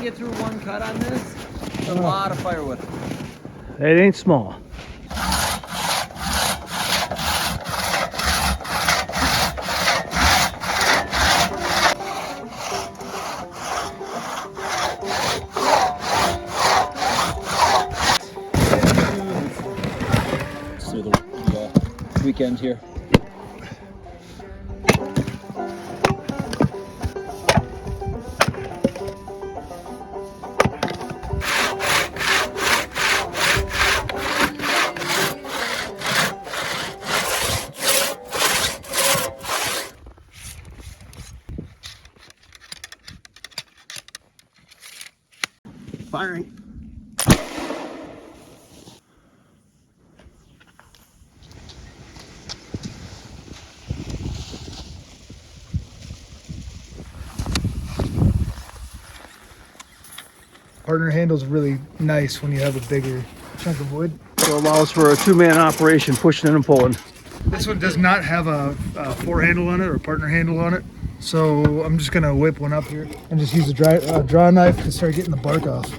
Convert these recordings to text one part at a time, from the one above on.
get through one cut on this, it's a lot of firewood. It ain't small. So the weekend here. Firing. Partner handle's really nice when you have a bigger chunk of wood. So it allows for a two-man operation, pushing and pulling. This one does not have a fore handle on it or partner handle on it. So I'm just gonna whip one up here and just use a draw knife to start getting the bark off.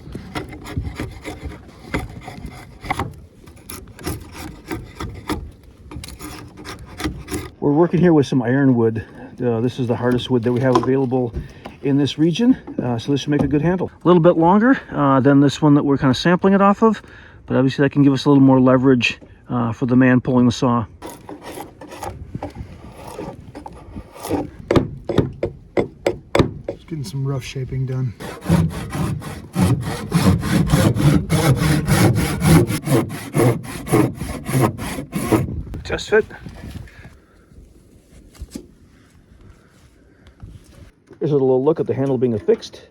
We're working here with some ironwood. This is the hardest wood that we have available in this region, so this should make a good handle. A little bit longer than this one that we're kind of sampling it off of, but obviously that can give us a little more leverage for the man pulling the saw. Just getting some rough shaping done. Test fit. Here's a little look at the handle being affixed.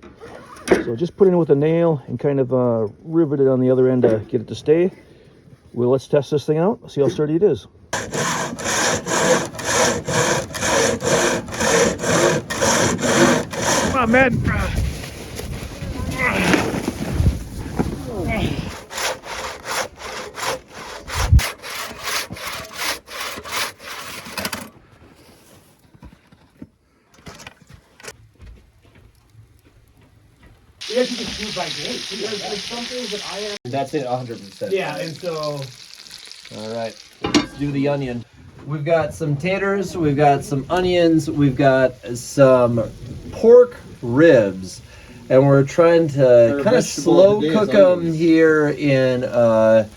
So just put it in with a nail and kind of rivet it on the other end to get it to stay. Well, let's test this thing out, see how sturdy it is. Come on, man. Yeah, you can do by date. There's some things that I am. That's it, 100%. Yeah, and so. All right, let's do the onion. We've got some taters, we've got some onions, we've got some pork ribs, and we're trying to kind of slow cook them here in a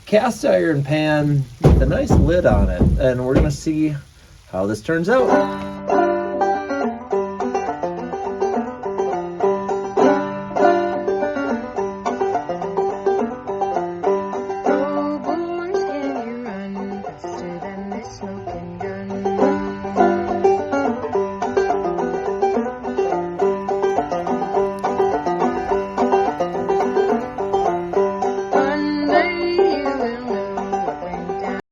cast iron pan with a nice lid on it, and we're gonna see how this turns out.